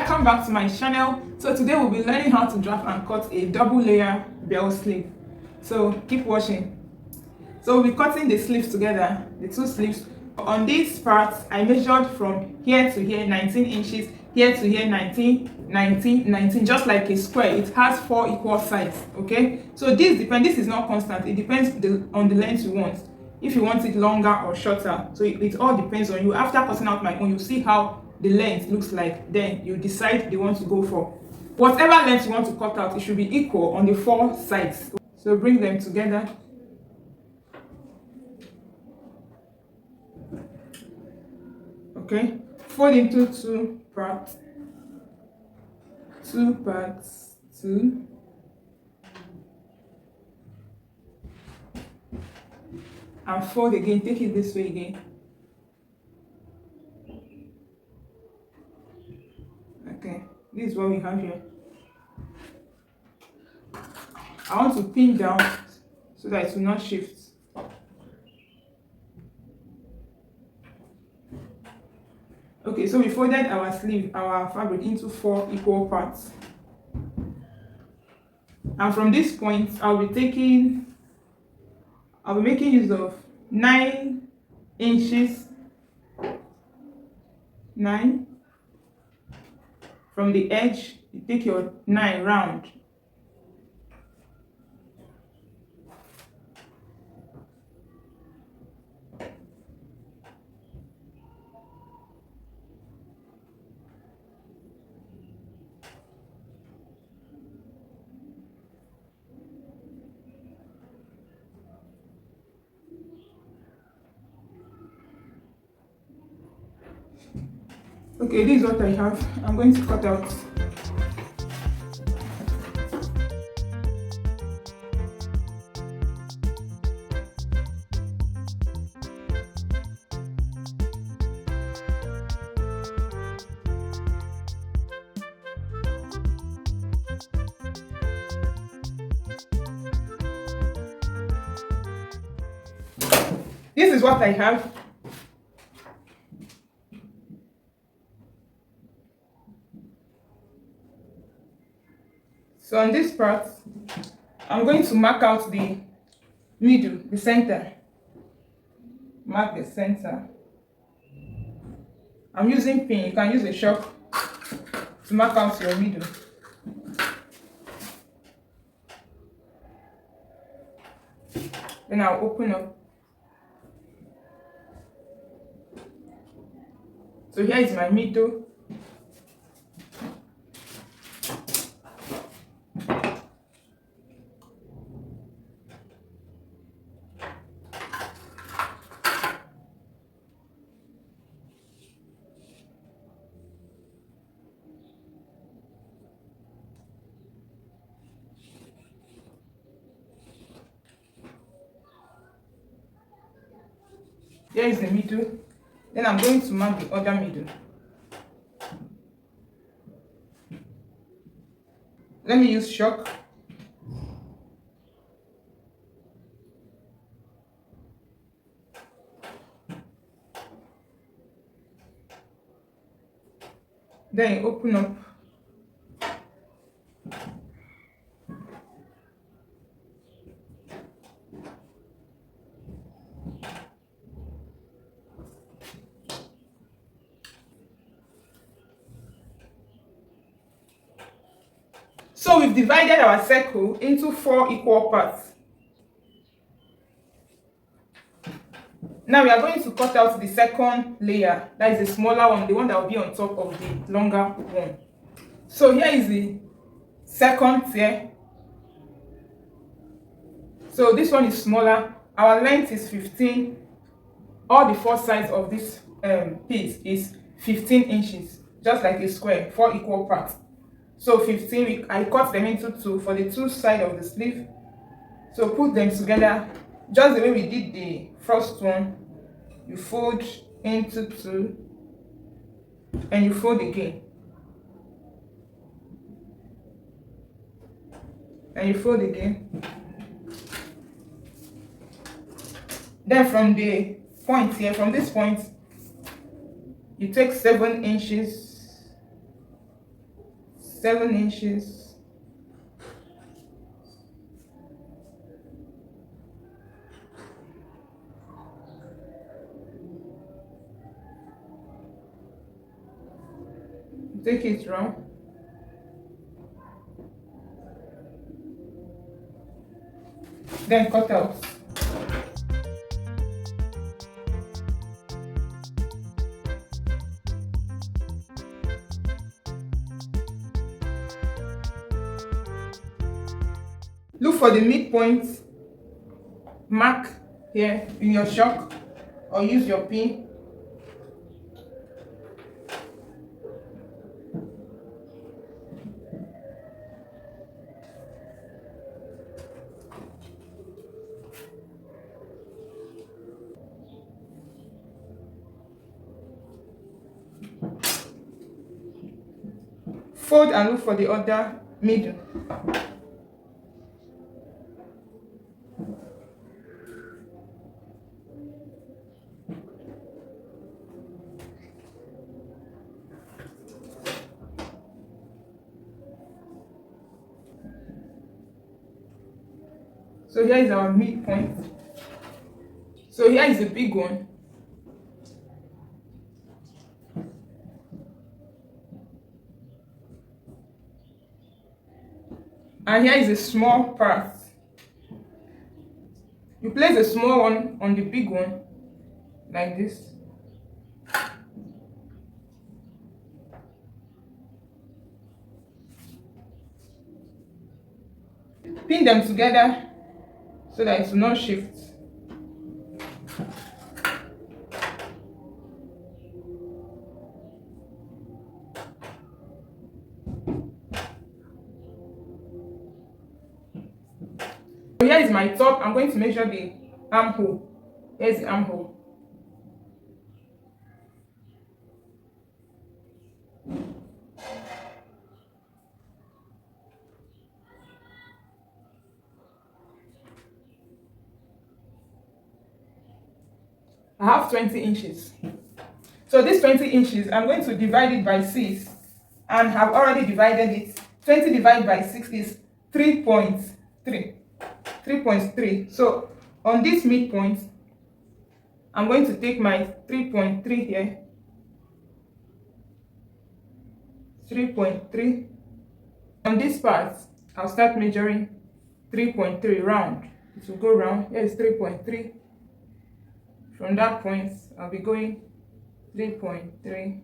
welcome back to my channel. So today we'll be learning how to draft and cut a double layer bell sleeve. So keep watching. So we'll be cutting the sleeves together, the two sleeves. On this part, I measured from here to here 19 inches, here to here 19, 19, 19, just like a square. It has 4 equal sides, okay? So this is not constant. It depends on the length you want. If you want it longer or shorter, so it all depends on you. After cutting out my own, you see how the length looks like, then you decide the one to go for. Whatever length you want to cut out, it should be equal on the 4 sides. So bring them together. Okay, fold into 2 parts, 2, and fold again. Take it this way again. Okay, this is what we have here. I want to pin down so that it will not shift. Okay, so we folded our sleeve, our fabric, into 4 equal parts. And from this point, I'll be making use of 9 inches, 9. From the edge, you take your 9 round. Okay, this is what I have. I'm going to cut out. This is what I have. So on this part, I'm going to mark out the middle, the center. Mark the center. I'm using pin. You can use a chalk to mark out your middle. Then I'll open up. So here is my middle. Here is the middle. Then I'm going to mark the other middle. Let me use chalk. Then you open up. So we've divided our circle into 4 equal parts. Now we are going to cut out the second layer. That is the smaller one, the one that will be on top of the longer one. So here is the second tier. So this one is smaller. Our length is 15. All the 4 sides of this piece is 15 inches, just like a square, 4 equal parts. So 15, I cut them into 2 for the 2 sides of the sleeve. So put them together just the way we did the first one. You fold into 2 and you fold again. And you fold again. Then from the point here, from this point, you take 7 inches 7 inches. Take it round. Then cut out. Look for the midpoint mark here in your shock, or use your pin. Fold and look for the other middle. So here is our midpoint. So here is the big one. And here is a small part. You place the small one on the big one, like this. Pin them together so that it will not shift. So here is my top. I'm going to measure the armhole. Here's the armhole. I have 20 inches. So this 20 inches, I'm going to divide it by 6, and have already divided it. 20 divided by 6 is 3.3. 3.3. So on this midpoint, I'm going to take my 3.3 here. 3.3. On this part, I'll start measuring 3.3 round. It will go round. Here is 3.3. From that point, I'll be going 3.3.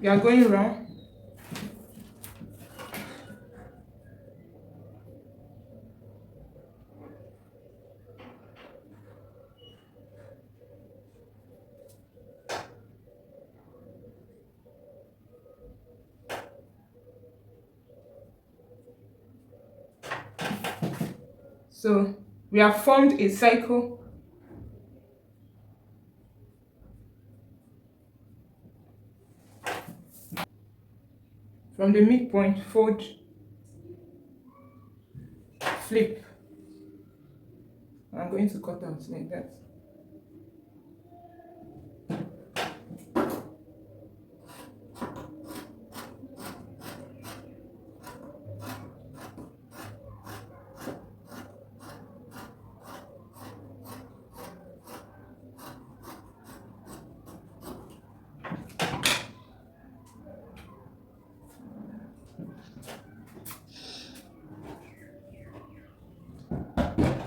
We are going round. So we have formed a cycle. From the midpoint, fold, flip. I'm going to cut out like that.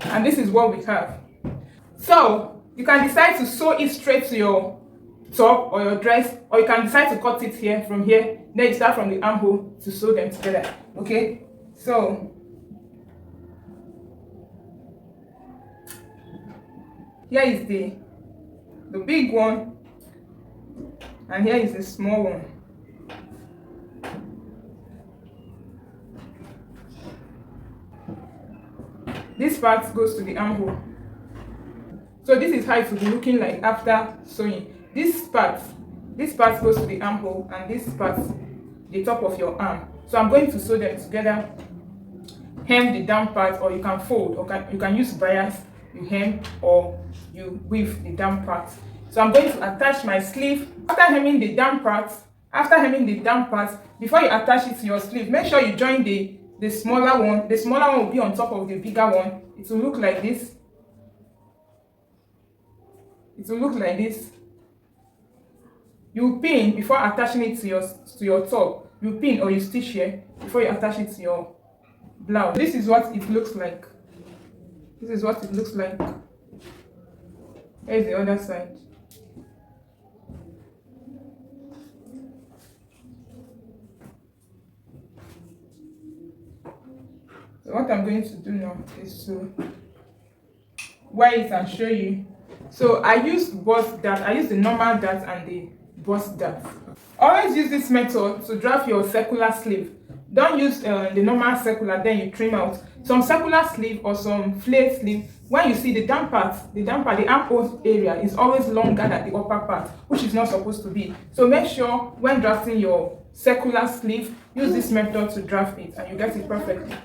And this is what we have. So you can decide to sew it straight to your top or your dress, or you can decide to cut it here from here. Then you start from the armhole to sew them together. Okay, so here is the big one, and here is the small one. This part goes to the armhole. So this is how it will be looking like after sewing. This part This part goes to the armhole and this part the top of your arm. So I'm going to sew them together, hem the down part, or you can fold, or you can use bias, you hem or you weave the down part. So I'm going to attach my sleeve. After hemming the down part, before you attach it to your sleeve, make sure you join the smaller one. The smaller one will be on top of the bigger one. It will look like this. It will look like this. You pin before attaching it to your top. You pin or you stitch here before you attach it to your blouse. This is what it looks like. This is what it looks like. Here's the other side. So what I'm going to do now is to wear it and show you. So I used bust dart. I used the normal dart and the bust dart. Always use this method to draft your circular sleeve. Don't use the normal circular, then you trim out. Some circular sleeve or some flared sleeve, when you see the down part, the armhole area is always longer than the upper part, which is not supposed to be. So make sure when drafting your circular sleeve, use this method to draft it and you get it perfectly.